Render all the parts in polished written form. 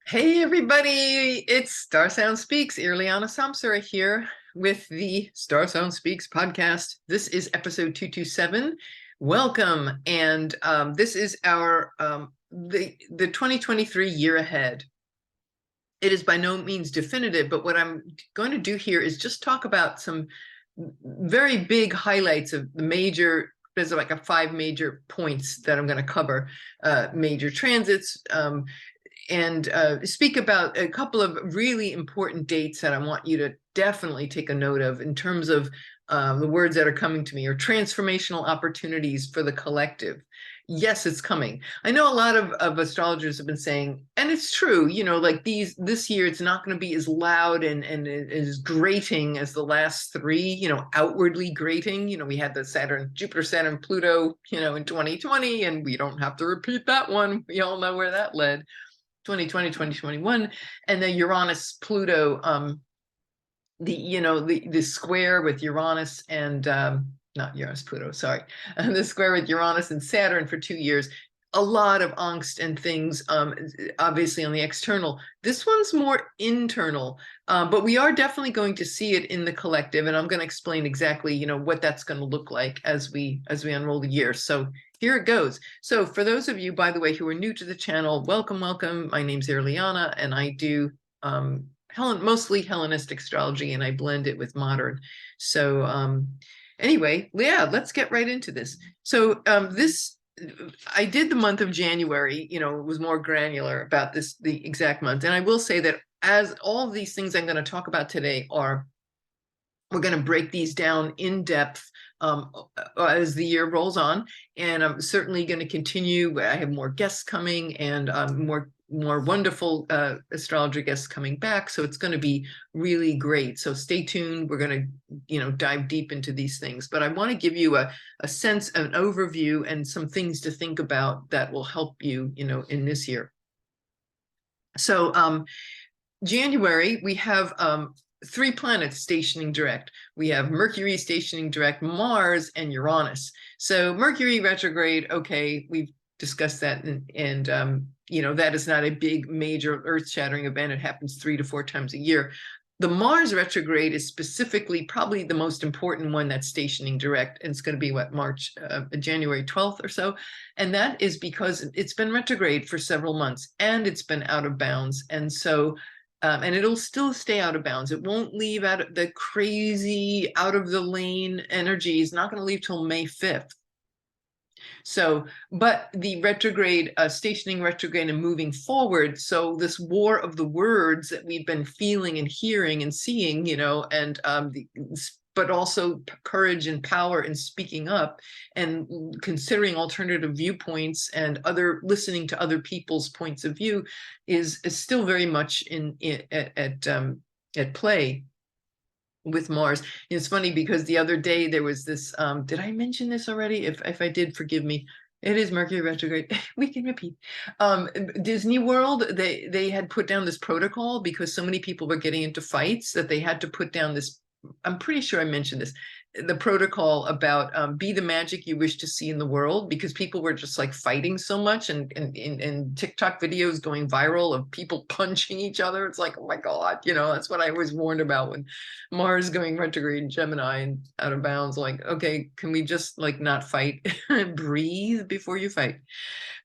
Hey everybody, it's StarSound Speaks. Irlianna Samsara here with the StarSound Speaks podcast. This is episode 227. Welcome, and this is our the 2023 year ahead. It is by no means definitive, but what I'm going to do here is just talk about some very big highlights of the major. There's like a 5 major points that I'm going to cover, major transits, and speak about a couple of really important dates that I want you to definitely take a note of in terms of the words that are coming to me, or transformational opportunities for the collective. Yes, it's coming. I know a lot of astrologers have been saying, and it's true, like this year, it's not going to be as loud and as grating as the last 3, outwardly grating. We had the Jupiter, Saturn, Pluto, in 2020, and we don't have to repeat that one. We all know where that led. 2020, 2021, and then Uranus, Pluto, the square with Uranus and not Uranus, Pluto, sorry, the square with Uranus and Saturn for 2 years. A lot of angst and things, obviously on the external. This one's more internal, but we are definitely going to see it in the collective, and I'm going to explain exactly, what that's going to look like as we unroll the year. So here it goes. So for those of you, by the way, who are new to the channel, welcome, welcome. My name's Irlianna, and I do mostly Hellenistic astrology, and I blend it with modern. So anyway, yeah, let's get right into this. So I did the month of January, it was more granular about the exact month. And I will say that as all of these things I'm going to talk about today we're going to break these down in depth as the year rolls on, and I'm certainly going to continue. I have more guests coming, and more wonderful astrologer guests coming back, so it's going to be really great. So stay tuned. We're going to dive deep into these things, but I want to give you a sense, an overview, and some things to think about that will help you in this year. So January, we have 3 planets stationing direct. We have Mercury stationing direct, Mars, and Uranus. So Mercury retrograde, okay, we've discussed that, and that is not a big, major, earth-shattering event. It happens 3 to 4 times a year. The Mars retrograde is specifically probably the most important one that's stationing direct, and it's going to be January 12th or so. And that is because it's been retrograde for several months, and it's been out of bounds. And so and it'll still stay out of bounds. It won't leave out of the crazy, out of the lane energy. Is not going to leave till May 5th. So, but the retrograde, stationing retrograde and moving forward. So this war of the words that we've been feeling and hearing and seeing, and but also courage and power in speaking up and considering alternative viewpoints and listening to other people's points of view is still very much at play with Mars. It's funny because the other day there was this, did I mention this already? If I did, forgive me. It is Mercury retrograde. We can repeat. Disney World, they had put down this protocol because so many people were getting into fights that they had to put down this, I'm pretty sure I mentioned this, the protocol about be the magic you wish to see in the world, because people were just like fighting so much, and TikTok videos going viral of people punching each other. It's like, oh my God, that's what I was warned about when Mars going retrograde in Gemini and out of bounds. Like, okay, can we just like not fight? Breathe before you fight.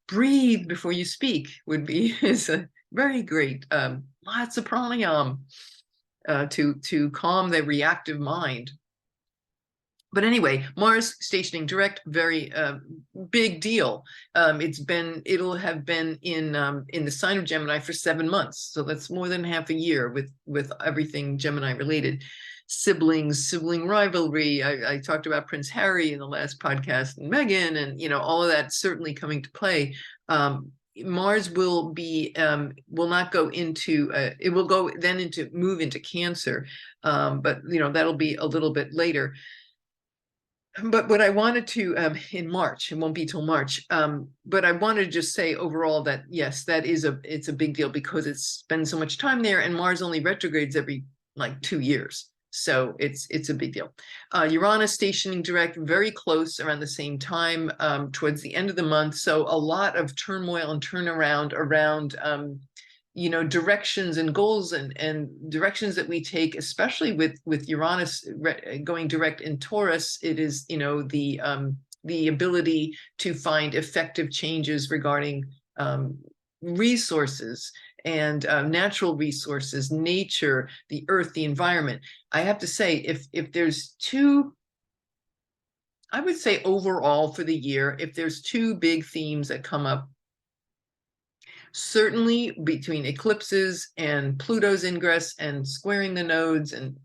Breathe before you speak is a very great, lots of pranayama to calm the reactive mind. But anyway, Mars stationing direct, very big deal. It'll have been in the sign of Gemini for 7 months, so that's more than half a year with everything Gemini related. Siblings, sibling rivalry. I talked about Prince Harry in the last podcast, and Meghan, and all of that certainly coming to play. Mars will not go into it will go then move into Cancer, but that'll be a little bit later. But what I wanted to in March, it won't be till March, but I wanted to just say overall that yes, it's a big deal because it's spent so much time there, and Mars only retrogrades every like 2 years. So it's a big deal. Uranus stationing direct very close around the same time, towards the end of the month. So a lot of turmoil and turnaround around directions and goals and directions that we take, especially with Uranus going direct in Taurus. It is, the ability to find effective changes regarding resources and natural resources, nature, the earth, the environment. I have to say, if there's two, I would say overall for the year, if there's two big themes that come up, certainly between eclipses and Pluto's ingress and squaring the nodes and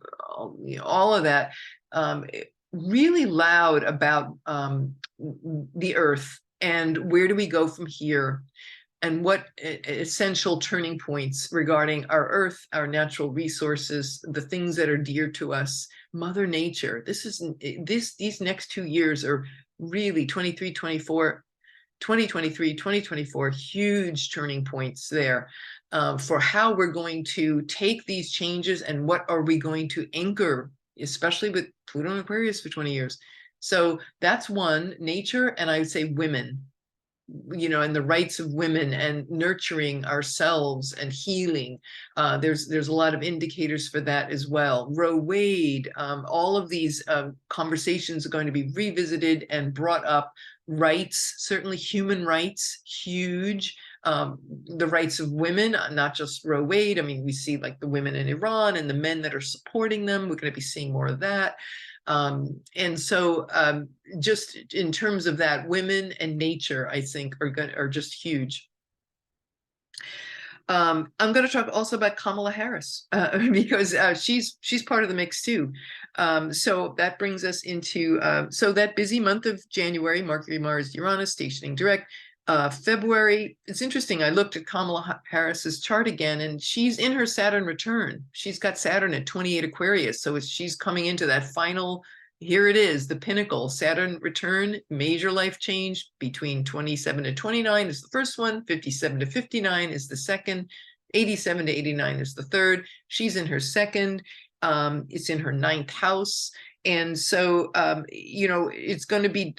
all of that, really loud about the earth and where do we go from here, and what essential turning points regarding our earth, our natural resources, the things that are dear to us, Mother Nature. These next 2 years are really 23, 24, 2023, 2024, huge turning points there for how we're going to take these changes and what are we going to anchor, especially with Pluto and Aquarius for 20 years. So that's one, nature, and I would say women, and the rights of women and nurturing ourselves and healing. There's a lot of indicators for that as well. Roe Wade, all of these conversations are going to be revisited and brought up. Rights, certainly human rights, huge. The rights of women, not just Roe Wade. I mean, we see like the women in Iran and the men that are supporting them. We're going to be seeing more of that. And so just in terms of that, women and nature, I think are just huge. I'm going to talk also about Kamala Harris because she's part of the mix too. So that brings us into so that busy month of January, Mercury, Mars, Uranus stationing direct. February, it's interesting. I looked at Kamala Harris's chart again, and she's in her Saturn return. She's got Saturn at 28 Aquarius, so she's coming into that final. Here it is, the pinnacle. Saturn return, major life change between 27 to 29 is the first one, 57 to 59 is the second, 87 to 89 is the third. She's in her second. It's in her 9th house. And so, it's going to be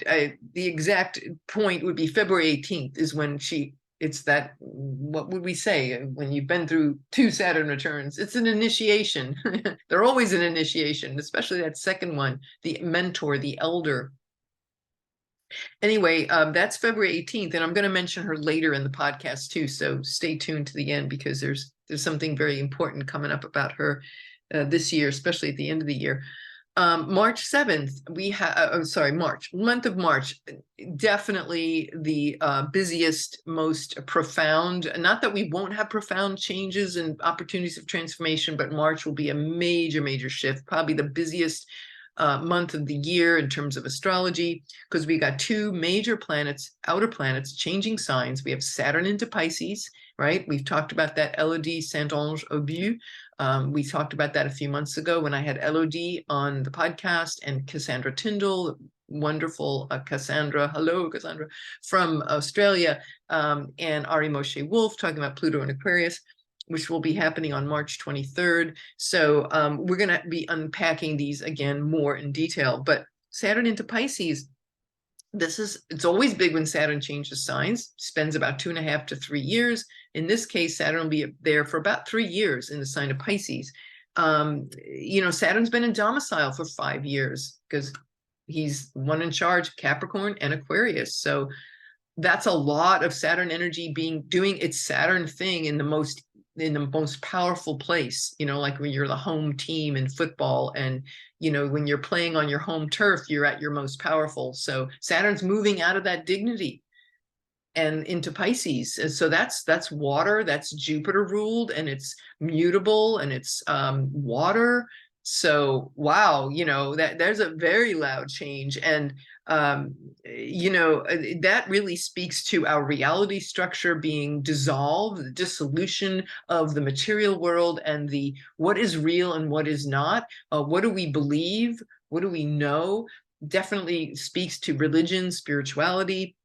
the exact point would be February 18th is when it's that, what would we say, when you've been through 2 Saturn returns, it's an initiation. They're always an initiation, especially that second one, the mentor, the elder. Anyway, that's February 18th, and I'm going to mention her later in the podcast too, so stay tuned to the end because there's something very important coming up about her this year, especially at the end of the year. March 7th, we have, month of March, definitely the busiest, most profound, not that we won't have profound changes and opportunities of transformation, but March will be a major, major shift, probably the busiest month of the year in terms of astrology, because we got 2 major planets, outer planets, changing signs. We have Saturn into Pisces, right? We've talked about that Elodie Saint-Ange Obus. We talked about that a few months ago when I had Elodie on the podcast, and Cassandra Tyndall, wonderful Cassandra, hello Cassandra, from Australia, and Ari Moshe Wolf talking about Pluto and Aquarius, which will be happening on March 23rd. So we're going to be unpacking these again more in detail. But Saturn into Pisces, it's always big when Saturn changes signs, spends about 2.5 to 3 years. In this case, Saturn will be there for about 3 years in the sign of Pisces. Saturn's been in domicile for 5 years because he's one in charge, Capricorn and Aquarius. So that's a lot of Saturn energy doing its Saturn thing in the most powerful place, like when you're the home team in football, and when you're playing on your home turf, you're at your most powerful. So Saturn's moving out of that dignity and into Pisces. And so that's water, that's Jupiter ruled, and it's mutable, and it's water. So wow, there's a very loud change. And that really speaks to our reality structure being dissolved, the dissolution of the material world, and the what is real and what is not. What do we believe? What do we know? Definitely speaks to religion, spirituality,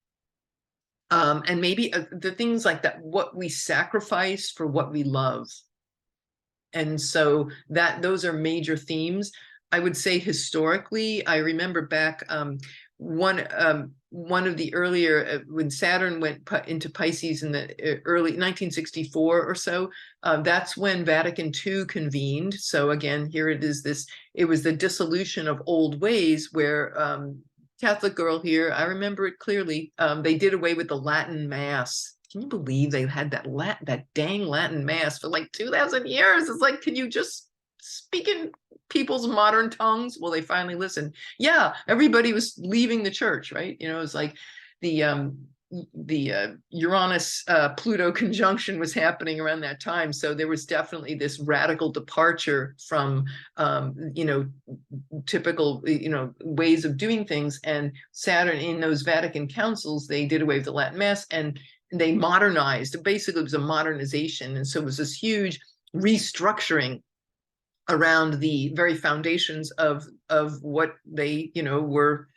and maybe the things like that, what we sacrifice for what we love. And so those are major themes. I would say historically, I remember back one of the earlier, when Saturn went into Pisces in the early 1964 or so, that's when Vatican II convened. So again, here it is, it was the dissolution of old ways where Catholic girl here, I remember it clearly, they did away with the Latin Mass. Can you believe they had that dang Latin Mass for like 2,000 years? It's like, can you just speak in people's modern tongues? Well, they finally listened. Yeah, everybody was leaving the church, right? You know, it was like the Uranus Pluto conjunction was happening around that time. So there was definitely this radical departure from you know, typical, you know, ways of doing things. And Saturn, in those Vatican councils, they did away with the Latin Mass and they modernized. Basically, it was a modernization. And so it was this huge restructuring around the very foundations of what they, you know, were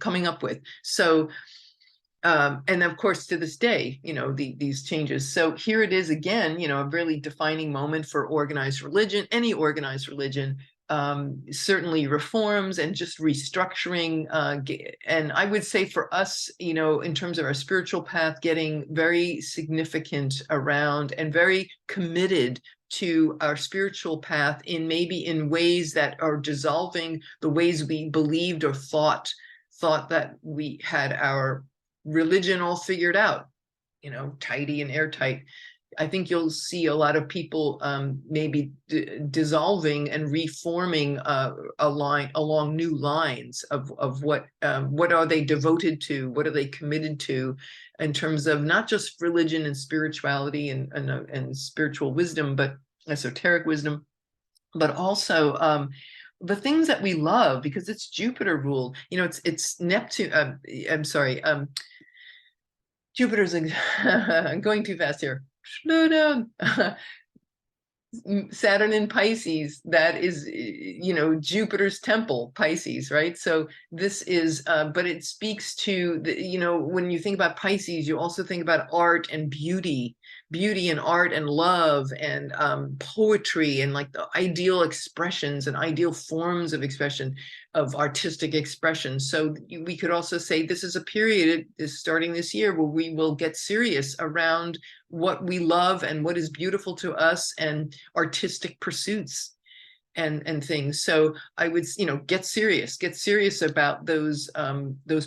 coming up with. So and of course, to this day, you know, these changes. So here it is again, you know, a really defining moment for organized religion, any organized religion, certainly reforms and just restructuring. And I would say for us, you know, in terms of our spiritual path, getting very significant around and very committed to our spiritual path in maybe in ways that are dissolving the ways we believed or thought that we had our religion all figured out, you know, tidy and airtight. I think you'll see a lot of people maybe dissolving and reforming along new lines of what are they devoted to, what are they committed to, in terms of not just religion and spirituality and spiritual wisdom, but esoteric wisdom, but also the things that we love, because it's Jupiter ruled. You know, it's Neptune. I'm sorry. Jupiter's I'm going too fast here. Slow down. Saturn in Pisces, that is, you know, Jupiter's temple, Pisces, right? So this is, but it speaks to the, you know, when you think about Pisces, you also think about art and beauty and art and love and poetry and like the ideal expressions and ideal forms of expression, of artistic expression. So we could also say this is a period is starting this year where we will get serious around what we love and what is beautiful to us and artistic pursuits and things. So I would, you know, get serious about those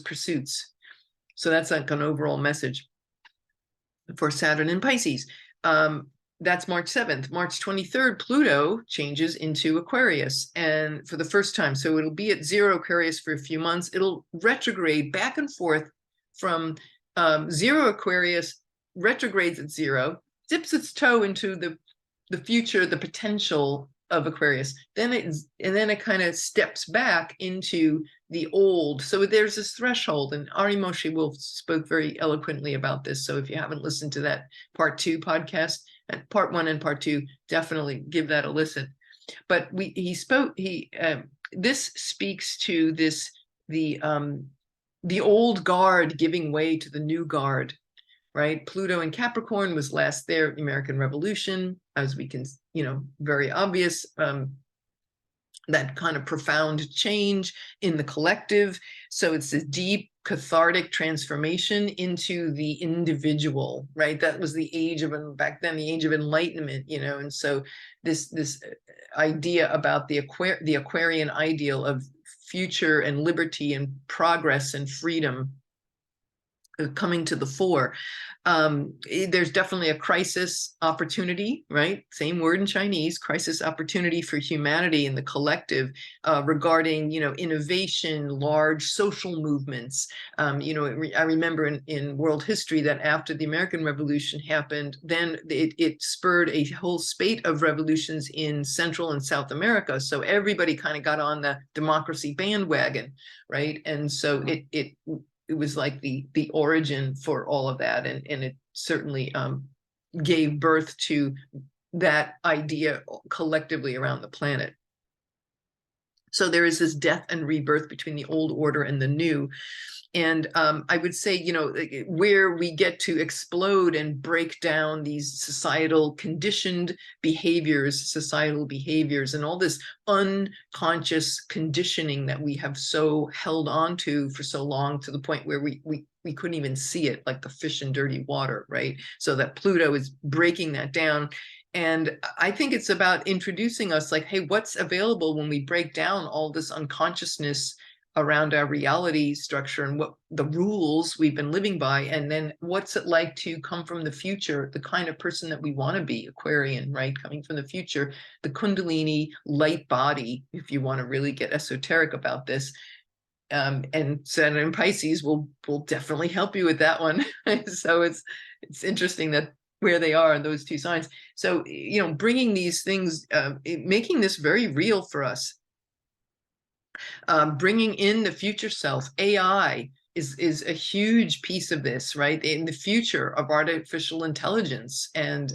pursuits. So that's like an overall message for Saturn in Pisces. That's March 7th. March 23rd, Pluto changes into Aquarius, and for the first time. So it'll be at 0 Aquarius for a few months. It'll retrograde back and forth from 0 Aquarius, retrogrades at 0, dips its toe into the future, the potential of Aquarius. Then it kind of steps back into the old. So there's this threshold, and Ari Moshe Wolf spoke very eloquently about this. So if you haven't listened to that part 2 podcast, and part 1 and part 2, definitely give that a listen. But this speaks to the old guard giving way to the new guard, right? Pluto in Capricorn was last there, American Revolution, as we can, you know, very obvious, that kind of profound change in the collective. So it's a deep cathartic transformation into the individual, right? That was the age of, back then, the age of enlightenment, you know. And so this idea about the Aquarian ideal of future and liberty and progress and freedom coming to the fore. There's definitely a crisis opportunity, right? Same word in Chinese, crisis opportunity for humanity and the collective regarding, you know, innovation, large social movements. You know, I remember in world history that after the American Revolution happened, then it spurred a whole spate of revolutions in Central and South America. So everybody kind of got on the democracy bandwagon, right? And so it was like the origin for all of that, and it certainly gave birth to that idea collectively around the planet. So there is this death and rebirth between the old order and the new. And I would say, you know, where we get to explode and break down these societal conditioned behaviors, societal behaviors, and all this unconscious conditioning that we have so held on to for so long, to the point where we couldn't even see it, like the fish in dirty water, right? So that Pluto is breaking that down. And I think it's about introducing us like, hey, what's available when we break down all this unconsciousness around our reality structure and what the rules we've been living by, and then what's it like to come from the future, the kind of person that we want to be, Aquarian, right? Coming from the future, the Kundalini light body, if you want to really get esoteric about this. And Saturn in Pisces will definitely help you with that one. So it's interesting that where they are in those two signs. So, you know, bringing these things, making this very real for us. Bringing in the future self, AI is a huge piece of this, right? In the future of artificial intelligence, and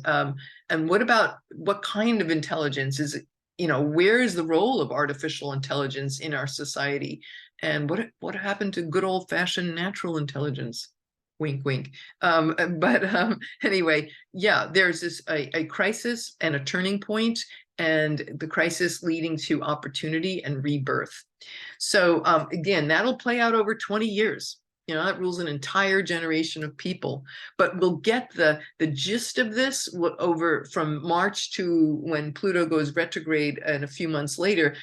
what kind of intelligence is it? You know, where is the role of artificial intelligence in our society, and what happened to good old-fashioned natural intelligence? Wink, wink. Anyway, yeah, there's this a crisis and a turning point, and the crisis leading to opportunity and rebirth. So again, that'll play out over 20 years. You know, that rules an entire generation of people. But we'll get the gist of this over from March to when Pluto goes retrograde, and a few months later.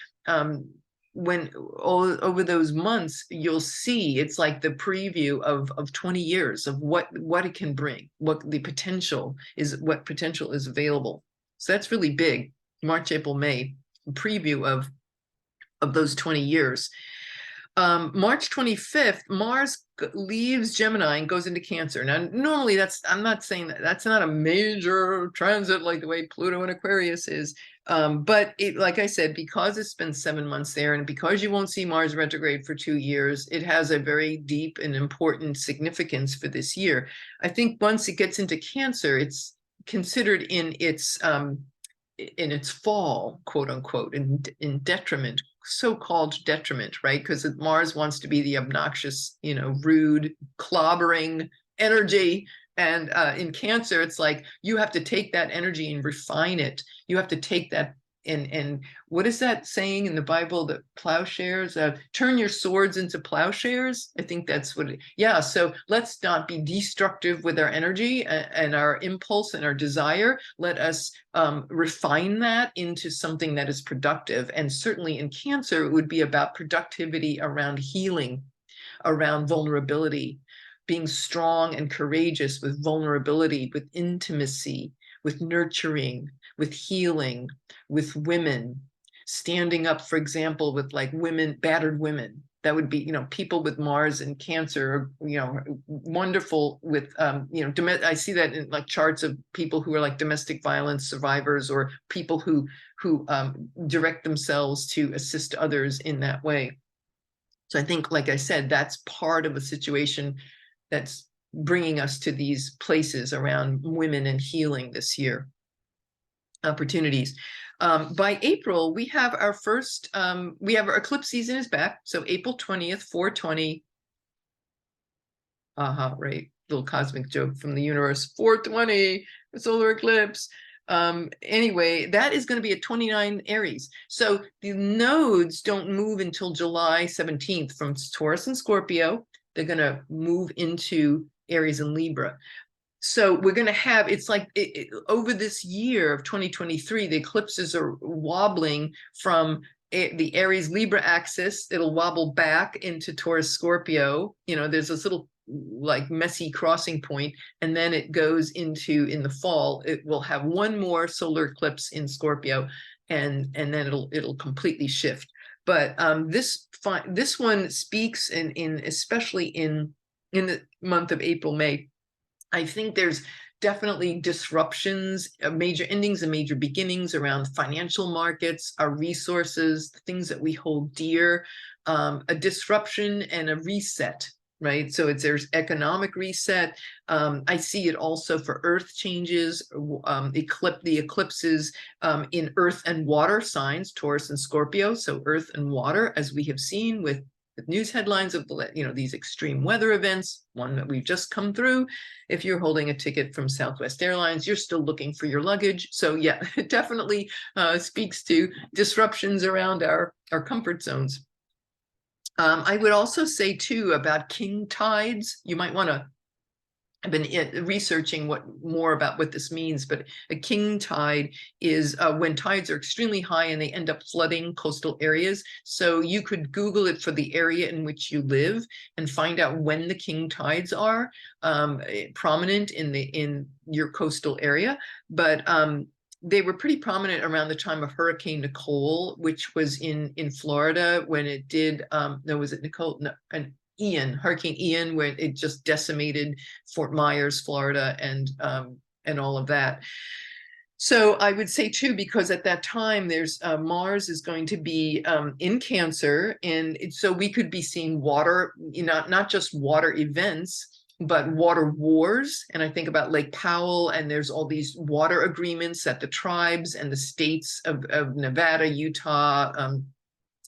When over those months, you'll see it's like the preview of 20 years of what it can bring, what potential is available. So that's really big. March, April, May, preview of those 20 years. March 25th, Mars leaves Gemini and goes into Cancer. Now, normally I'm not saying that's not a major transit like the way Pluto and Aquarius is. But like I said, because it's been 7 months there, and because you won't see Mars retrograde for 2 years, it has a very deep and important significance for this year. I think once it gets into Cancer, it's considered in its fall, quote unquote, in detriment, so-called detriment, right? Because Mars wants to be the obnoxious, you know, rude, clobbering energy. And in Cancer, it's like you have to take that energy and refine it. You have to take that and what is that saying in the Bible, that plowshares, turn your swords into plowshares? I think that's what it, yeah. So let's not be destructive with our energy and our impulse and our desire. Let us refine that into something that is productive. And certainly in Cancer, it would be about productivity around healing, around vulnerability, being strong and courageous with vulnerability, with intimacy, with nurturing, with healing, with women, standing up, for example, with like women, battered women. That would be, you know, people with Mars and Cancer, you know, wonderful with, you know, I see that in like charts of people who are like domestic violence survivors, or people who direct themselves to assist others in that way. So I think, like I said, that's part of a situation that's bringing us to these places around women and healing this year. Opportunities. By April, we have our first, we have our eclipse season is back. So April 20th, 420. Right. Little cosmic joke from the universe. 420, the solar eclipse. Anyway, that is going to be at 29 Aries. So the nodes don't move until July 17th from Taurus and Scorpio. They're going to move into Aries and Libra. So we're going to have, it's like over this year of 2023, the eclipses are wobbling from the Aries Libra axis. It'll wobble back into Taurus Scorpio. You know, there's this little like messy crossing point, and then it goes into, in the fall, it will have one more solar eclipse in Scorpio, and then it'll completely shift. But this one speaks in especially in the month of April, May. I think there's definitely disruptions, major endings and major beginnings around financial markets, our resources, the things that we hold dear, a disruption and a reset right? So there's economic reset. I see it also for Earth changes, the eclipses in Earth and water signs, Taurus and Scorpio. So Earth and water, as we have seen with the news headlines of these extreme weather events, one that we've just come through. If you're holding a ticket from Southwest Airlines, you're still looking for your luggage. So yeah, it definitely speaks to disruptions around our comfort zones. I would also say too about king tides. You might want to. I've been researching more about what this means, but a king tide is when tides are extremely high and they end up flooding coastal areas. So you could Google it for the area in which you live and find out when the king tides are prominent in your coastal area. But they were pretty prominent around the time of Hurricane Nicole, which was in Florida when it did. No, was it Nicole? No, Hurricane Ian, where it just decimated Fort Myers, Florida, and all of that. So I would say too, because at that time there's Mars is going to be in Cancer, and so we could be seeing water, not just water events, but water wars. And I think about Lake Powell, and there's all these water agreements that the tribes and the states of Nevada, Utah,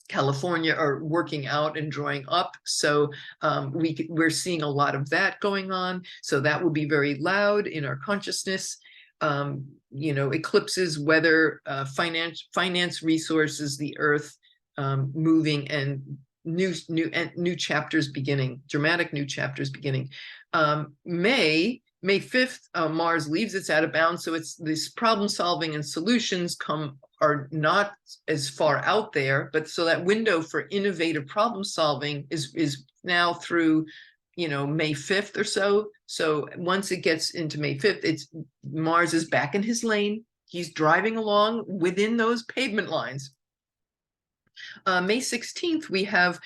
California are working out and drawing up. So we're seeing a lot of that going on. So that will be very loud in our consciousness. Eclipses, weather, finance, resources, the earth moving, and new chapters beginning, dramatic new chapters beginning. May 5th, Mars leaves its out of bounds. So it's this problem solving and solutions are not as far out there, but so that window for innovative problem solving is now through, May 5th or so. So once it gets into May 5th, Mars is back in his lane. He's driving along within those pavement lines. May 16th, we have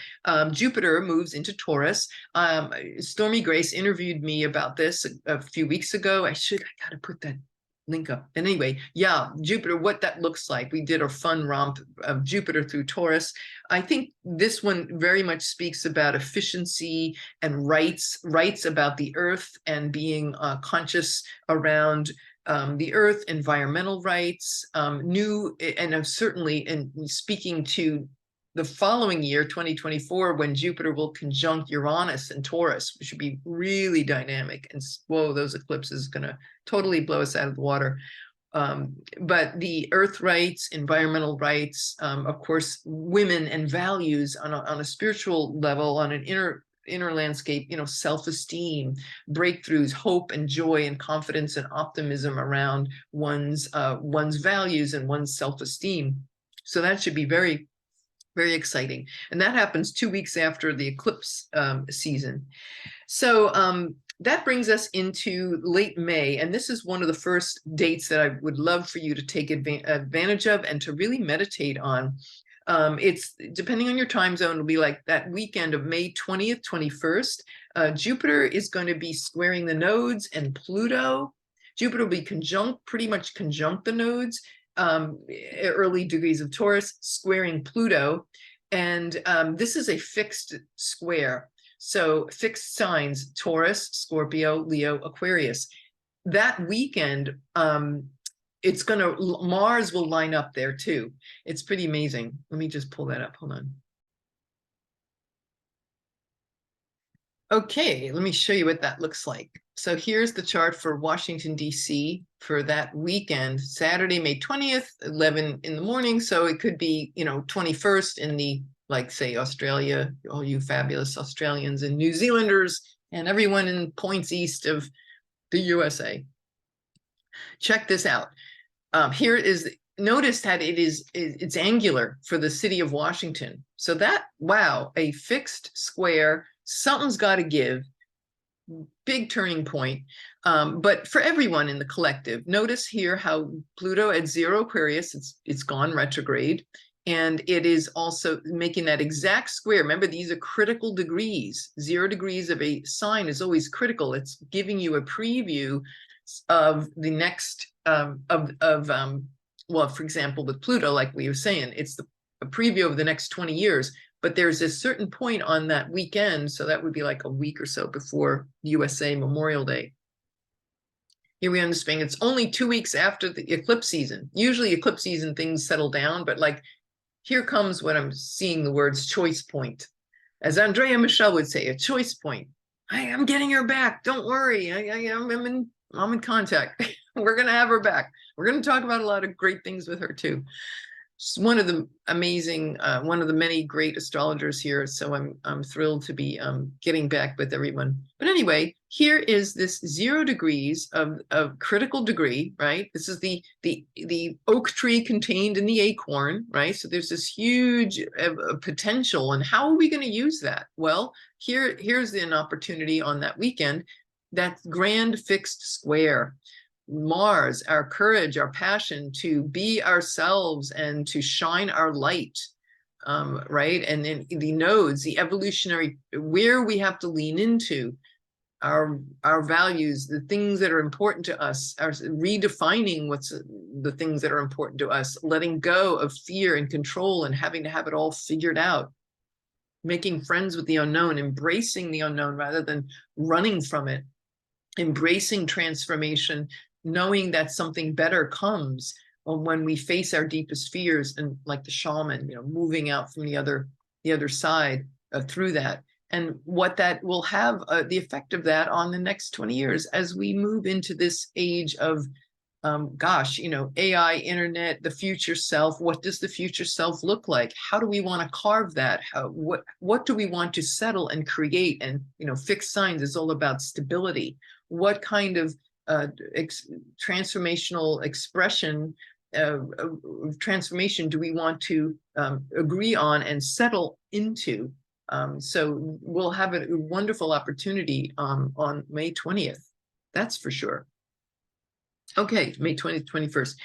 Jupiter moves into Taurus. Stormy Grace interviewed me about this a few weeks ago. I got to put that link up. And anyway, yeah, Jupiter, what that looks like. We did a fun romp of Jupiter through Taurus. I think this one very much speaks about efficiency and rights about the earth, and being conscious around the earth, environmental rights, certainly in speaking to the following year, 2024, when Jupiter will conjunct Uranus and Taurus, which should be really dynamic. And whoa, those eclipses going to totally blow us out of the water. But the earth rights, environmental rights, of course, women and values on a spiritual level, on an inner landscape, self-esteem, breakthroughs, hope and joy and confidence and optimism around one's values and one's self-esteem. So that should be very, very exciting. And that happens 2 weeks after the eclipse season. So that brings us into late May. And this is one of the first dates that I would love for you to take advantage of and to really meditate on. It's depending on your time zone, it'll be like that weekend of May 20th, 21st. Jupiter is going to be squaring the nodes, and Pluto. Jupiter will be pretty much conjunct the nodes, early degrees of Taurus, squaring Pluto. And this is a fixed square. So fixed signs: Taurus, Scorpio, Leo, Aquarius. That weekend, Mars will line up there too. It's pretty amazing. Let me just pull that up. Hold on. Okay, let me show you what that looks like. So here's the chart for Washington, D.C. for that weekend, Saturday, May 20th, 11 in the morning. So it could be, 21st in the, say, Australia, all you fabulous Australians and New Zealanders and everyone in points east of the USA. Check this out. Here is, notice that it's angular for the city of Washington. So that, wow, a fixed square, something's got to give, big turning point. But for everyone in the collective, notice here how Pluto at 0 Aquarius, it's gone retrograde. And it is also making that exact square. Remember, these are critical degrees. 0 degrees of a sign is always critical. It's giving you a preview of the next, well, for example, with Pluto, like we were saying, it's a preview of the next 20 years. But there's a certain point on that weekend, so that would be like a week or so before USA Memorial Day. Here we understand it's only 2 weeks after the eclipse season. Usually eclipse season, things settle down, but like here comes what I'm seeing the words choice point. As Andrea Michelle would say, a choice point. I'm getting her back. Don't worry. I'm in contact. We're going to have her back. We're going to talk about a lot of great things with her too. She's one of the amazing, one of the many great astrologers here. So I'm thrilled to be getting back with everyone. But anyway, here is this 0 degrees of critical degree, right? This is the oak tree contained in the acorn, right? So there's this huge potential, and how are we going to use that? Well, here's an opportunity on that weekend, that grand fixed square. Mars, our courage, our passion to be ourselves and to shine our light, right? And then the nodes, the evolutionary, where we have to lean into our values, the things that are important to us, are redefining what's the things that are important to us, letting go of fear and control and having to have it all figured out, making friends with the unknown, embracing the unknown rather than running from it, embracing transformation, knowing that something better comes when we face our deepest fears, and like the shaman, moving out from the other side through that, and what that will have the effect of that on the next 20 years as we move into this age of AI, internet, the future self. What does the future self look like? How do we want to carve that? What do we want to settle and create? And fixed signs is all about stability. What kind of transformational expression, transformation do we want to agree on and settle into? So we'll have a wonderful opportunity on May 20th. That's for sure. Okay, May 20th, 21st.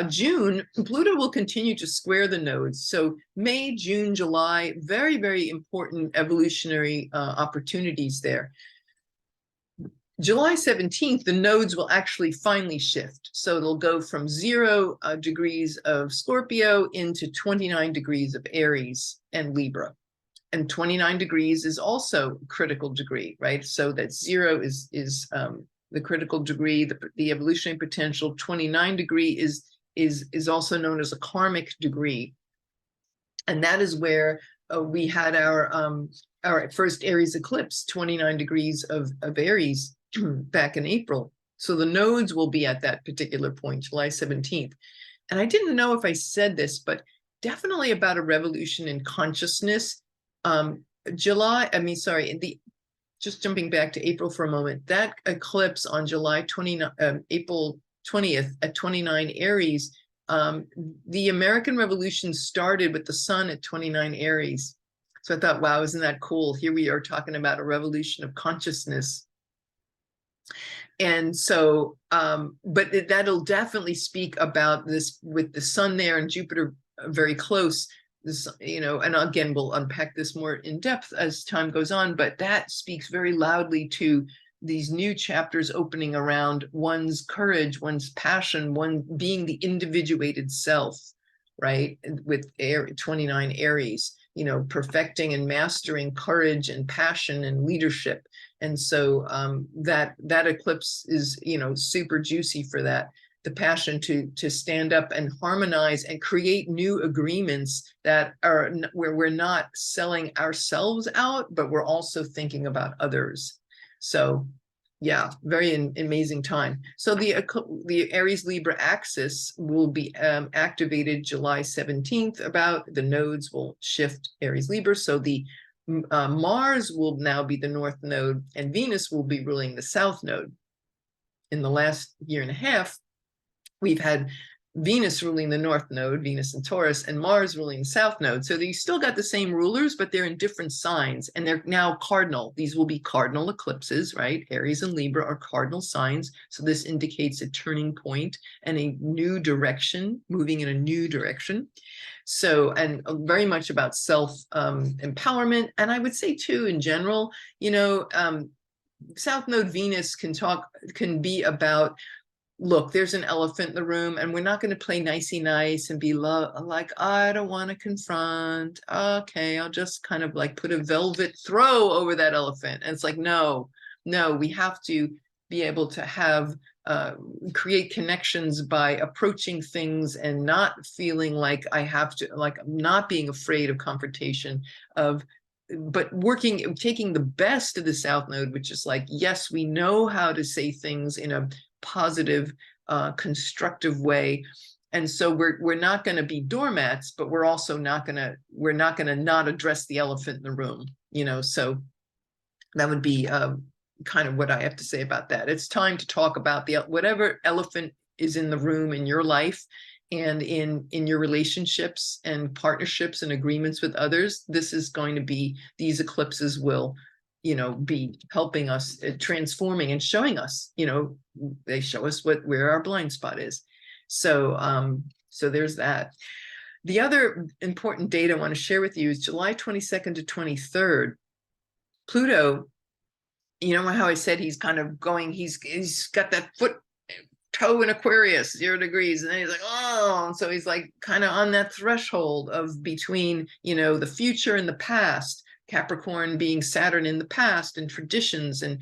June, Pluto will continue to square the nodes. So May, June, July, very, very important evolutionary opportunities there. July 17th, the nodes will actually finally shift. So it'll go from 0 degrees of Scorpio into 29 degrees of Aries and Libra. And 29 degrees is also critical degree, right? So that 0 is the critical degree, the evolutionary potential. 29 degree is also known as a karmic degree. And that is where we had our first Aries eclipse, 29 degrees of Aries back in April. So the nodes will be at that particular point, July 17th. And I didn't know if I said this, but definitely about a revolution in consciousness. Just jumping back to April for a moment, that eclipse on April 20th at 29 Aries, the American Revolution started with the sun at 29 Aries. So I thought, wow, isn't that cool? Here we are talking about a revolution of consciousness. And so, but that'll definitely speak about this with the sun there and Jupiter very close. This, and again, we'll unpack this more in depth as time goes on, but that speaks very loudly to these new chapters opening around one's courage, one's passion, one being the individuated self, right? With 29 Aries, perfecting and mastering courage and passion and leadership. And so that eclipse is, super juicy for that. The passion to stand up and harmonize and create new agreements that are where we're not selling ourselves out, but we're also thinking about others. So yeah, very amazing time. So the Aries Libra axis will be activated July 17th. About the nodes will shift Aries Libra. So the Mars will now be the north node and Venus will be ruling the south node. In the last year and a half, we've had Venus ruling the north node, Venus and Taurus, and Mars ruling the south node. So you still got the same rulers, but they're in different signs, and they're now cardinal. These will be cardinal eclipses, right? Aries and Libra are cardinal signs. So this indicates a turning point and a new direction, moving in a new direction. So, and very much about self-empowerment. And I would say too, in general, South Node Venus can be about look, there's an elephant in the room, and we're not going to play nicey nice and be like, I don't want to confront. Okay, I'll just kind of like put a velvet throw over that elephant. And it's like, no, we have to be able to have create connections by approaching things and not feeling like I have to, like, not being afraid of confrontation, but taking the best of the South Node, which is like, yes, we know how to say things in a positive, constructive way. And so we're not going to be doormats, but we're also not going to not address the elephant in the room, so that would be kind of what I have to say about that. It's time to talk about whatever elephant is in the room in your life and in your relationships and partnerships and agreements with others. This is going to be, these eclipses will, be helping us, transforming and showing us, they show us where our blind spot is. So there's that. The other important date I want to share with you is July 22nd to 23rd. Pluto, how I said he's kind of going, he's got that toe in Aquarius, 0 degrees, and then he's like, oh, so he's like kind of on that threshold of between, the future and the past. Capricorn being Saturn in the past and traditions, and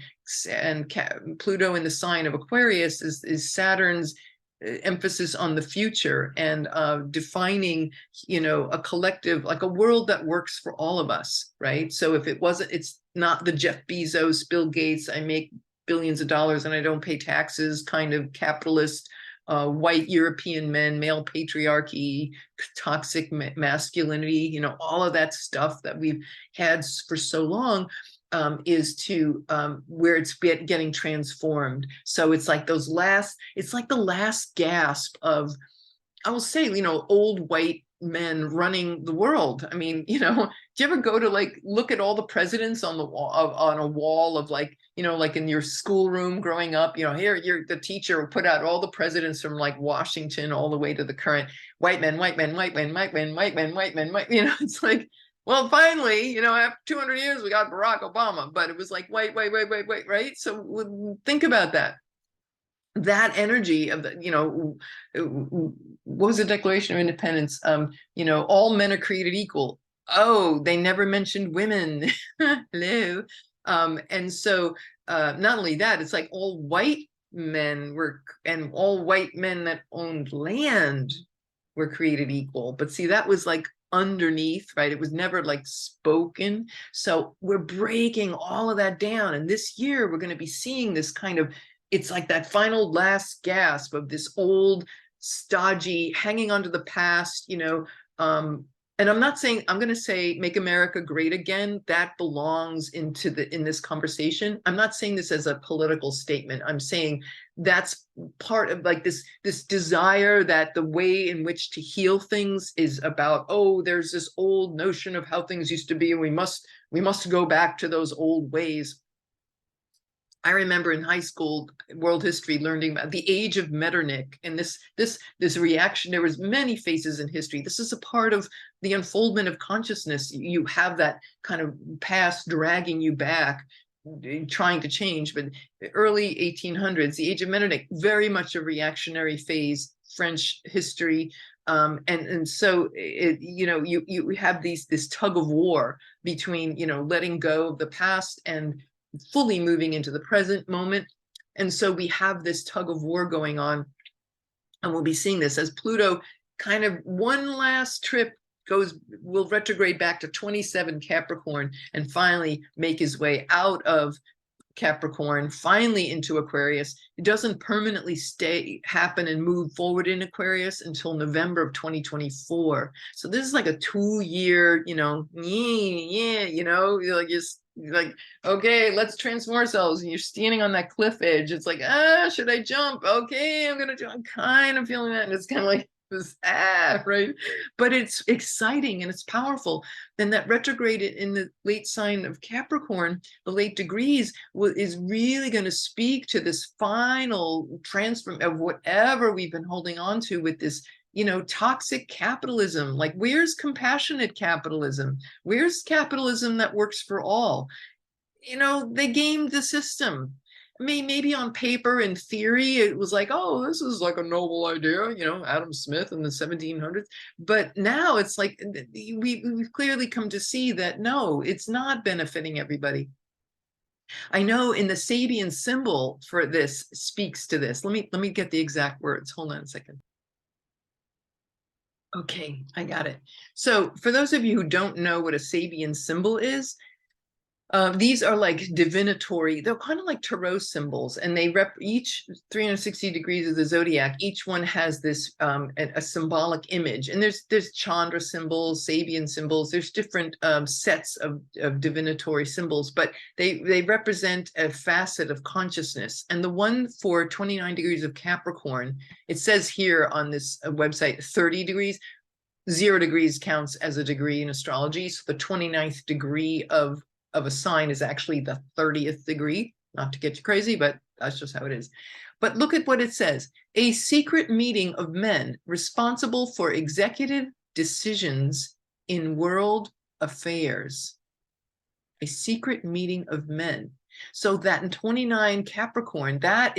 Pluto in the sign of Aquarius is Saturn's emphasis on the future and defining, a collective, like a world that works for all of us, right? So if it's not the Jeff Bezos, Bill Gates, I make billions of dollars and I don't pay taxes kind of capitalist, white European men, male patriarchy, toxic masculinity, all of that stuff that we've had for so long, is to where it's getting transformed. So it's like it's like the last gasp of, I will say, old white men running the world. I mean, do you ever go to like look at all the presidents on the wall on a wall of like, like in your schoolroom growing up, here the teacher put out all the presidents from like Washington all the way to the current white men, it's like, well, finally, after 200 years, we got Barack Obama, but it was like, wait, right? So think about that energy of the, what was the Declaration of Independence? All men are created equal. Oh, they never mentioned women. Hello. And so not only that, it's like all white men and all white men that owned land were created equal. But see, that was like underneath, right? It was never like spoken. So we're breaking all of that down. And this year we're going to be seeing this kind of, it's like that final last gasp of this old, stodgy, hanging onto the past, and I'm not saying, I'm going to say make America great again. That belongs in this conversation. I'm not saying this as a political statement. I'm saying that's part of like this desire that the way in which to heal things is about, oh, there's this old notion of how things used to be, and we must go back to those old ways. I remember in high school world history learning about the age of Metternich, and this reaction. There was many phases in history. This is a part of the unfoldment of consciousness. You have that kind of past dragging you back, trying to change. But the early 1800s, the age of Metternich, very much a reactionary phase, French history. And so you have this tug of war between letting go of the past and fully moving into the present moment. And so we have this tug of war going on, and we'll be seeing this as Pluto kind of one last trip will retrograde back to 27 Capricorn and finally make his way out of Capricorn, finally into Aquarius. It doesn't permanently happen and move forward in Aquarius until November of 2024. So this is like a 2-year, like, okay, let's transform ourselves. And you're standing on that cliff edge. It's like, should I jump? Okay, I'm kind of feeling that. And it's kind of like this, right? But it's exciting and it's powerful. Then that retrograde in the late sign of Capricorn, the late degrees, is really going to speak to this final transform of whatever we've been holding on to with this toxic capitalism. Like, where's compassionate capitalism? Where's capitalism that works for all? They gamed the system. maybe on paper, in theory, it was like, oh, this is like a noble idea, you know, Adam Smith in the 1700s. But now it's like we've clearly come to see that no, it's not benefiting everybody. I know in the Sabian symbol for this speaks to this. Let me get the exact words. Hold on a second. Okay, I got it. So for those of you who don't know what a Sabian symbol is, these are like divinatory, they're kind of like tarot symbols, and they each 360 degrees of the zodiac, each one has this a symbolic image. And there's Chandra symbols, Sabian symbols, there's different sets of divinatory symbols, but they represent a facet of consciousness. And the one for 29 degrees of Capricorn, it says here on this website 30 degrees. 0 degrees counts as a degree in astrology. So the 29th degree of a sign is actually the 30th degree. Not to get you crazy, but that's just how it is. But look at what it says. A secret meeting of men responsible for executive decisions in world affairs. A secret meeting of men. So that in 29 Capricorn, that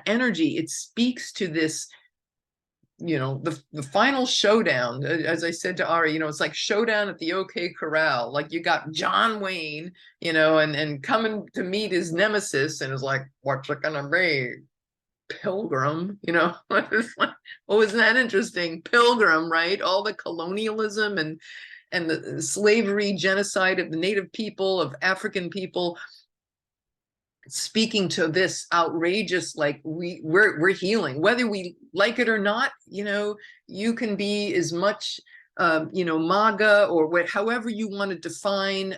energy, it speaks to this, you know, the final showdown. As I said to Ari, you know, it's like showdown at the OK Corral. Like you got John Wayne, you know, and coming to meet his nemesis, and is like, what's it gonna be? Pilgrim, you know. Oh, isn't that interesting? Pilgrim, right? All the colonialism and the slavery, genocide of the native people, of African people, speaking to this outrageous, like we're healing, whether we like it or not. You know, you can be as much you know, MAGA or however you want to define,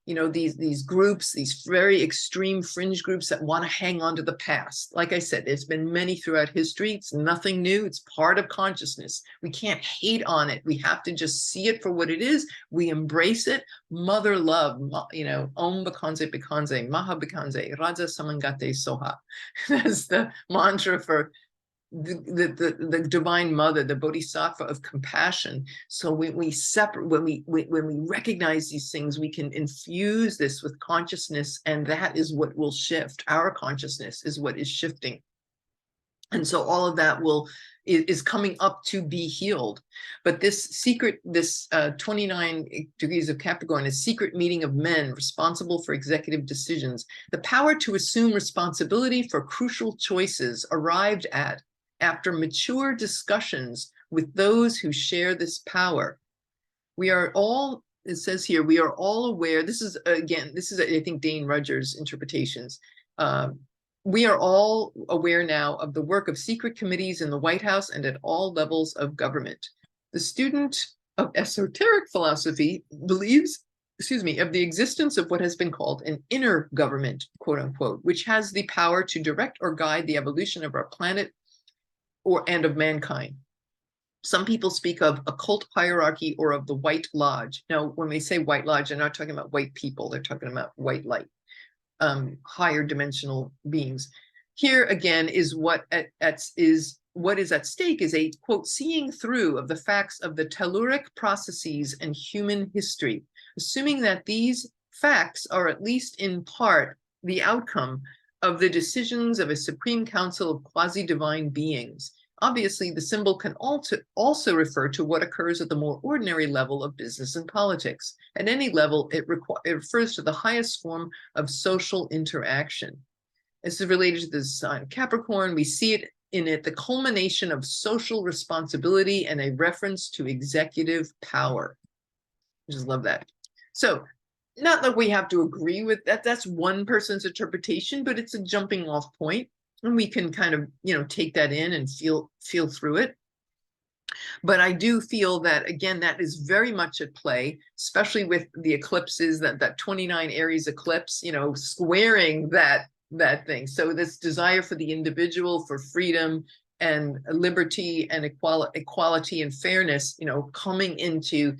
you know, these groups, these very extreme fringe groups that want to hang on to the past. Like I said, there's been many throughout history. It's nothing new. It's part of consciousness. We can't hate on it. We have to just see it for what it is. We embrace it. Mother love, you know, Om Bikanze Bikanze, Maha Bikanze, Raja Samangate Soha. That's the mantra for the divine mother, the bodhisattva of compassion. So when we recognize these things, we can infuse this with consciousness, and that is what will shift. Our consciousness is what is shifting. And so all of that is coming up to be healed. But this 29 degrees of Capricorn, a secret meeting of men responsible for executive decisions, the power to assume responsibility for crucial choices arrived at after mature discussions with those who share this power. We are all, it says here, we are all aware, this is I think Dane Rudger's interpretations. We are all aware now of the work of secret committees in the White House and at all levels of government. The student of esoteric philosophy believes, of the existence of what has been called an inner government, quote unquote, which has the power to direct or guide the evolution of our planet and of mankind. Some people speak of occult hierarchy or of the White Lodge. Now, when they say White Lodge, they're not talking about white people. They're talking about white light, higher dimensional beings. Here again is what is at stake is a, quote, seeing through of the facts of the telluric processes and human history, assuming that these facts are at least in part the outcome of the decisions of a supreme council of quasi-divine beings. Obviously, the symbol can also refer to what occurs at the more ordinary level of business and politics. At any level, it refers to the highest form of social interaction. This is related to the sign Capricorn. We see it in it the culmination of social responsibility and a reference to executive power. I just love that. So, not that we have to agree with that. That's one person's interpretation, but it's a jumping off point, and we can kind of, you know, take that in and feel through it. But I do feel that, again, that is very much at play, especially with the eclipses, that 29 Aries eclipse, you know, squaring that thing. So this desire for the individual, for freedom and liberty and equality and fairness, you know, coming into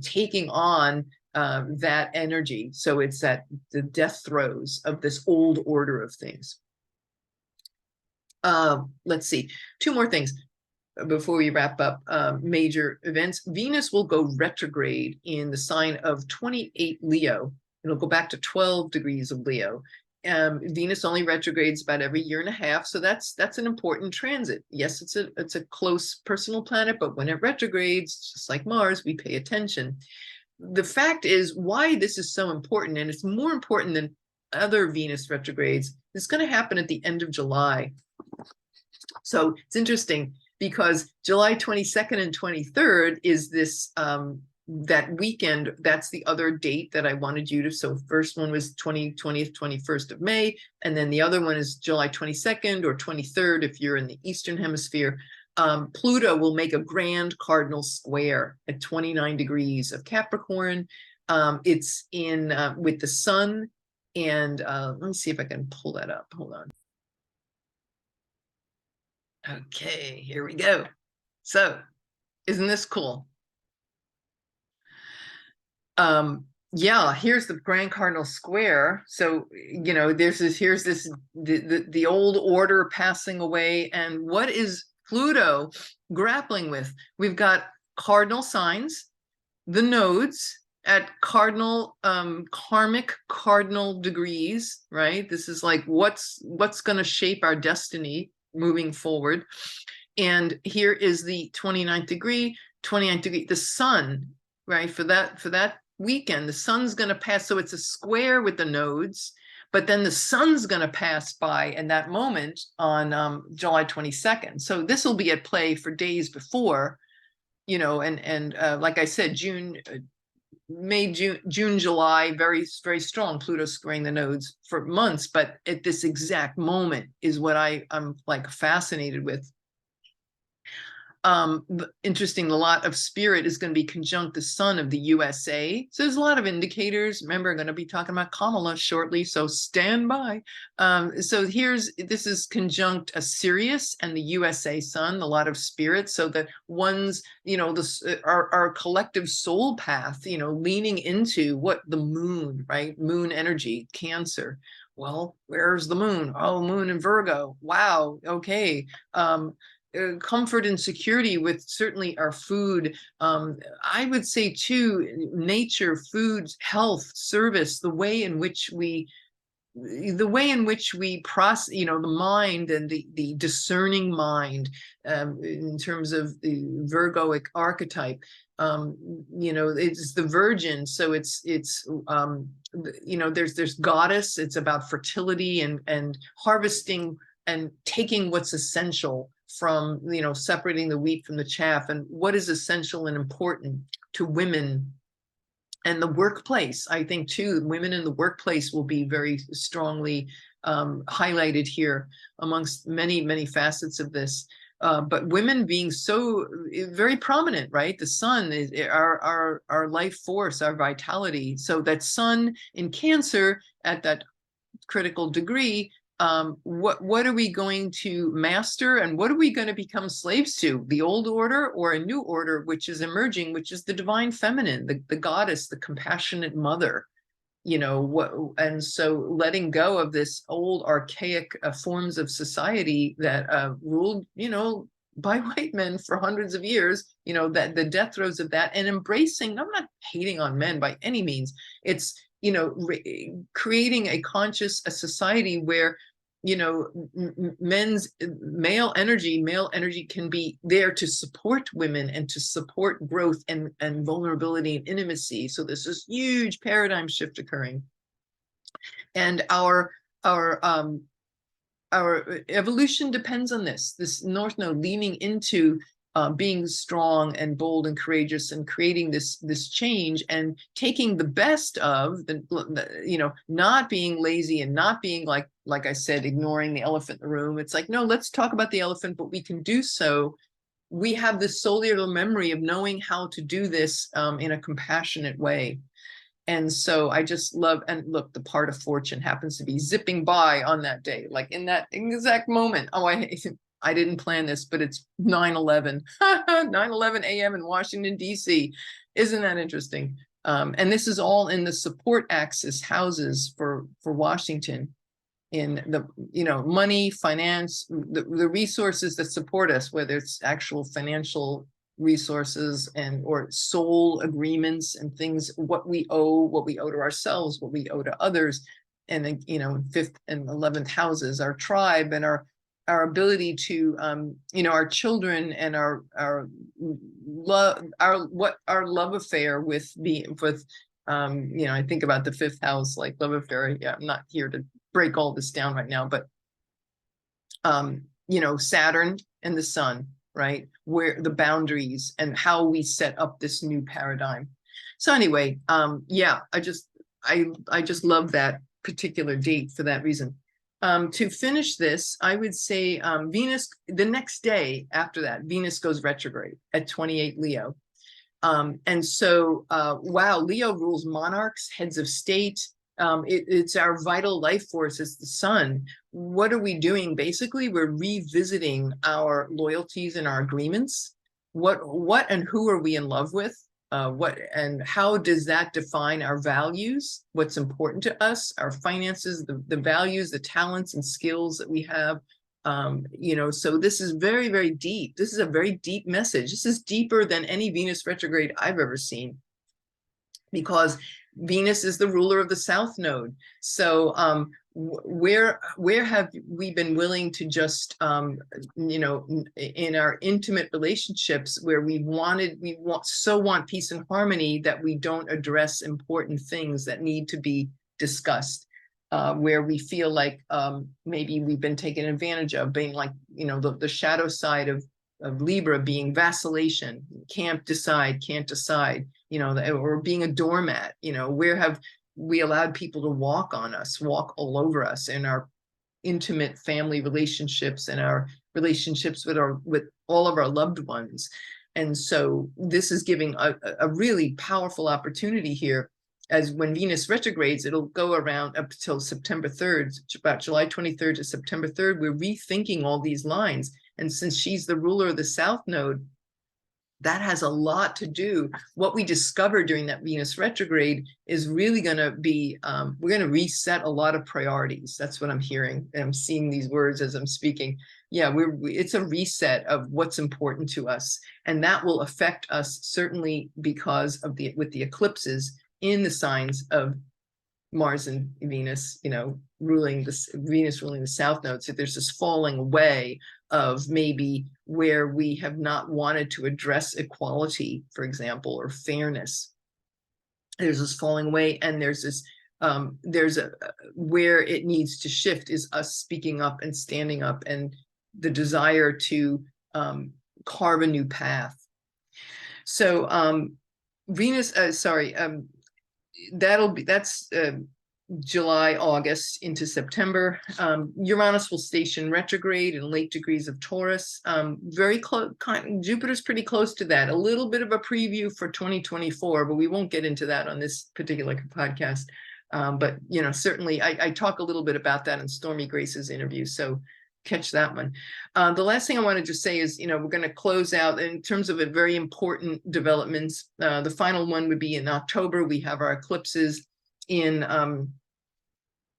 taking on that energy. So it's the death throes of this old order of things. Let's see, 2 more things before we wrap up. Major events. Venus will go retrograde in the sign of 28 Leo. It'll go back to 12 degrees of Leo. Venus only retrogrades about every year and a half, so that's an important transit. Yes, it's a close personal planet, but when it retrogrades, just like Mars, we pay attention. The fact is why this is so important, and it's more important than other Venus retrogrades. It's going to happen at the end of July. So it's interesting because July 22nd and 23rd is this that weekend. That's the other date that I wanted you to. So first one was 20th, 21st of May, and then the other one is July 22nd or 23rd if you're in the Eastern Hemisphere. Pluto will make a grand cardinal square at 29 degrees of Capricorn. It's in with the sun, and let me see if I can pull that up. Hold on. Okay, here we go. So, isn't this cool? Yeah, here's the Grand Cardinal Square. So, you know, here's this the old order passing away, and what is Pluto grappling with? We've got cardinal signs, the nodes at cardinal karmic cardinal degrees, right? This is like what's going to shape our destiny moving forward. And here is the 29th degree, the sun, right? For that weekend, the sun's going to pass. So it's a square with the nodes, but then the sun's going to pass by in that moment on July 22nd. So this will be at play for days before, you know, and like I said, May, June, July, very, very strong. Pluto squaring the nodes for months, but at this exact moment is what I'm like fascinated with. Interesting, a lot of spirit is going to be conjunct the sun of the USA. So there's a lot of indicators. Remember, I'm going to be talking about Kamala shortly, so stand by. So this is conjunct a Sirius and the USA sun, a lot of spirit. So that one's, you know, our collective soul path, you know, leaning into what the moon, right? Moon energy, Cancer. Well, where's the moon? Oh, moon in Virgo. Wow. Okay. Comfort and security with certainly our food. I would say too, nature, food, health, service, the way in which we process, you know, the mind and the discerning mind, in terms of the Virgoic archetype. You know, it's the Virgin, so it's you know, there's goddess. It's about fertility and harvesting and taking what's essential from, you know, separating the wheat from the chaff, and what is essential and important to women. And the workplace, I think too, women in the workplace will be very strongly highlighted here amongst many, many facets of this. But women being so very prominent, right? The sun is our life force, our vitality. So that sun in Cancer at that critical degree, what are we going to master, and what are we going to become slaves to? The old order or a new order which is emerging, which is the divine feminine, the goddess, the compassionate mother, you know, and so letting go of this old archaic forms of society that ruled, you know, by white men for hundreds of years, you know, that the death throes of that, and embracing, I'm not hating on men by any means, it's, you know, creating a society where, you know, male energy can be there to support women and to support growth and vulnerability and intimacy. So there's this huge paradigm shift occurring, and our evolution depends on this North Node leaning into being strong and bold and courageous and creating this change and taking the best of the, you know, not being lazy and not being like I said, ignoring the elephant in the room. It's like, no, let's talk about the elephant, but we can do so. We have this cellular memory of knowing how to do this in a compassionate way. And so I just love, and look, the part of fortune happens to be zipping by on that day, like in that exact moment. Oh, I didn't plan this, but it's 9/11, 9/11 a.m. in Washington, D.C. Isn't that interesting? And this is all in the support axis houses for Washington, in the, you know, money, finance, the resources that support us, whether it's actual financial resources or soul agreements and things, what we owe to ourselves, what we owe to others. and you know, 5th and 11th houses, our tribe and our ability to you know, our children and our love, our love affair with you know, I think about the 5th house, like love affair. Yeah, I'm not here to break all this down right now, but you know, Saturn and the sun, right? Where the boundaries and how we set up this new paradigm. So anyway, yeah, I just love that particular date for that reason. To finish this, I would say Venus, the next day after that, Venus goes retrograde at 28 Leo. And so, wow, Leo rules monarchs, heads of state. It's our vital life force. It's the sun. What are we doing? Basically, we're revisiting our loyalties and our agreements. What and who are we in love with? What and how does that define our values? What's important to us, our finances, the values, the talents and skills that we have. You know, so this is very, very deep. This is a very deep message. This is deeper than any Venus retrograde I've ever seen, because Venus is the ruler of the South Node. So where have we been willing to just you know, in our intimate relationships where we want peace and harmony, that we don't address important things that need to be discussed, where we feel like maybe we've been taken advantage of, being like, you know, the shadow side of Libra being vacillation, can't decide, you know, or being a doormat. You know, where have we allowed people to walk on us, walk all over us in our intimate family relationships and our relationships with all of our loved ones. And so this is giving a really powerful opportunity here, as when Venus retrogrades, it'll go around up till September 3rd, about July 23rd to September 3rd. We're rethinking all these lines. And since she's the ruler of the South Node, that has a lot to do. What we discover during that Venus retrograde is really going to be, we're going to reset a lot of priorities. That's what I'm hearing. And I'm seeing these words as I'm speaking. Yeah, it's a reset of what's important to us. And that will affect us certainly because of with the eclipses in the signs of Mars and Venus, you know, Venus ruling the South Node. So there's this falling away of maybe where we have not wanted to address equality, for example, or fairness. There's this falling away, and there's this where it needs to shift is us speaking up and standing up, and the desire to carve a new path. So Venus, that's July, August into September. Uranus will station retrograde in late degrees of Taurus. Very close. Jupiter's pretty close to that. A little bit of a preview for 2024, but we won't get into that on this particular podcast. But you know, certainly I talk a little bit about that in Stormy Grace's interview. So catch that one. The last thing I wanted to say is, you know, we're going to close out in terms of a very important developments. The final one would be in October. We have our eclipses in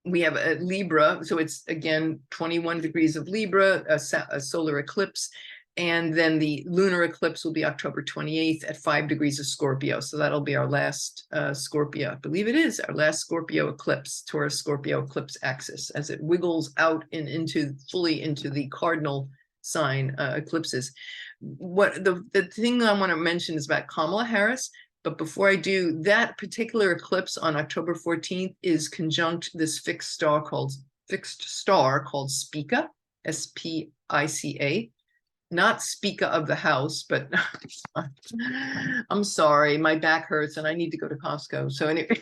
we have a Libra, so it's again 21 degrees of Libra, a solar eclipse, and then the lunar eclipse will be October 28th at 5 degrees of Scorpio. So that'll be our last Scorpio, I believe it is our last Scorpio eclipse, Taurus Scorpio eclipse axis, as it wiggles out and fully into the cardinal sign eclipses. What the thing I want to mention is about Kamala Harris. But before I do, that particular eclipse on October 14th is conjunct this fixed star called Spica, S-P-I-C-A, not Spica of the house, but I'm sorry, my back hurts and I need to go to Costco. So anyway,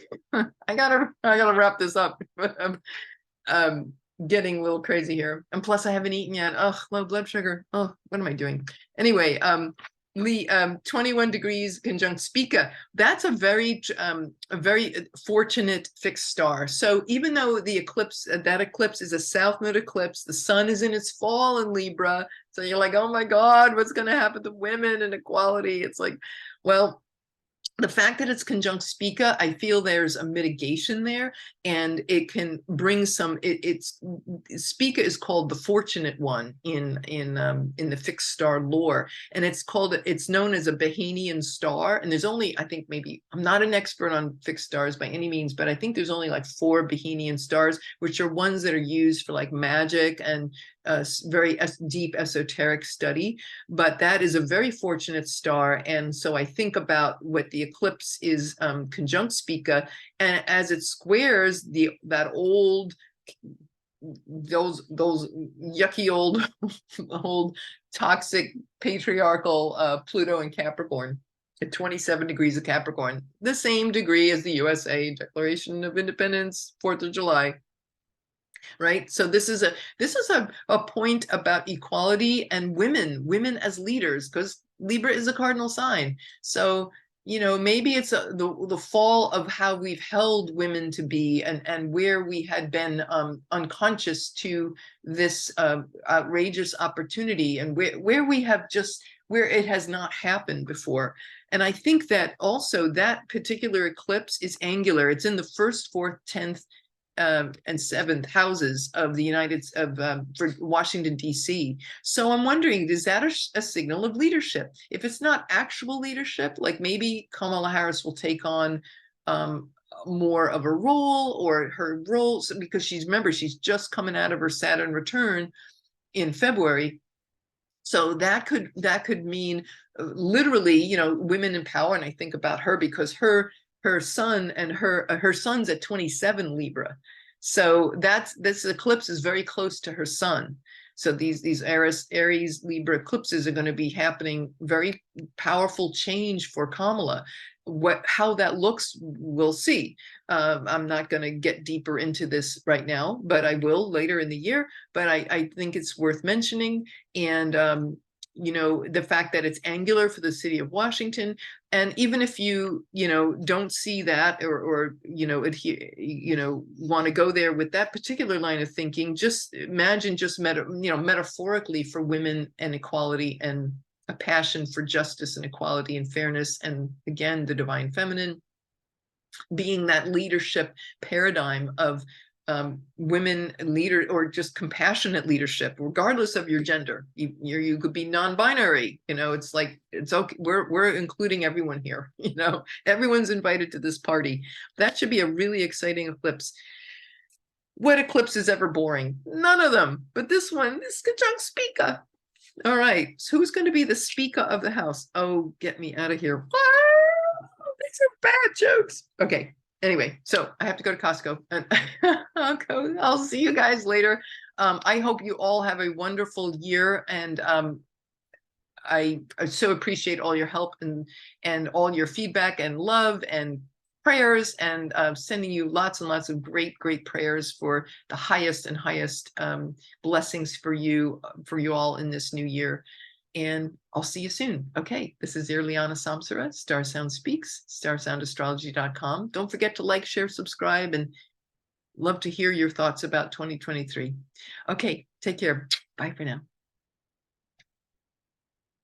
I gotta wrap this up. Getting a little crazy here, and plus I haven't eaten yet. Oh, low blood sugar. Oh, what am I doing? Anyway, 21 degrees conjunct Spica. That's a very fortunate fixed star. So even though the eclipse, that eclipse is a South Node eclipse, the sun is in its fall in Libra. So you're like, oh my God, what's going to happen to women and equality? It's like, well, the fact that it's conjunct Spica, I feel there's a mitigation there, and it can bring some. It's Spica is called the fortunate one in the fixed star lore, and it's known as a Bahanian star. And there's only, I think, maybe, I'm not an expert on fixed stars by any means, but I think there's only like 4 Bahanian stars, which are ones that are used for like magic and very deep esoteric study. But that is a very fortunate star, and so I think about what the eclipse is conjunct Spica, and as it squares that old, those yucky old toxic patriarchal Pluto in Capricorn at 27 degrees of Capricorn, the same degree as the USA Declaration of Independence, 4th of July. Right. So this is a point about equality and women as leaders, because Libra is a cardinal sign. So, maybe it's the fall of how we've held women to be, and where we had been unconscious to this outrageous opportunity, and where we have where it has not happened before. And I think that also that particular eclipse is angular. It's in the 1st, 4th, 10th, and 7th houses of for Washington, D.C. So I'm wondering, is that a signal of leadership? If it's not actual leadership, like maybe Kamala Harris will take on more of a role, or her roles, because she's just coming out of her Saturn return in February. So that could mean literally, women in power. And I think about her because her son and her son's at 27 Libra. So this eclipse is very close to her son. So these Aries Libra eclipses are going to be happening, very powerful change for Kamala. How that looks, we'll see. I'm not going to get deeper into this right now, but I will later in the year. But I think it's worth mentioning. And the fact that it's angular for the city of Washington, and even if you don't see that, or want to go there with that particular line of thinking, just imagine metaphorically for women and equality, and a passion for justice and equality and fairness, and again the divine feminine being that leadership paradigm of women leader, or just compassionate leadership, regardless of your gender. You could be non-binary. It's like, it's okay. We're including everyone here. Everyone's invited to this party. That should be a really exciting eclipse. What eclipse is ever boring? None of them. But this conjunct Spica. All right. So who's going to be the Spica of the house? Oh, get me out of here. These are bad jokes. Okay. Anyway, so I have to go to Costco, and I'll see you guys later. I hope you all have a wonderful year, and I so appreciate all your help and all your feedback and love and prayers, and sending you lots and lots of great prayers for the highest and highest blessings for you all in this new year. And I'll see you soon. Okay, this is Irlianna Samsara, StarSound Speaks, StarSoundastrology.com. Don't forget to like, share, subscribe, and love to hear your thoughts about 2023. Okay, take care. Bye for now.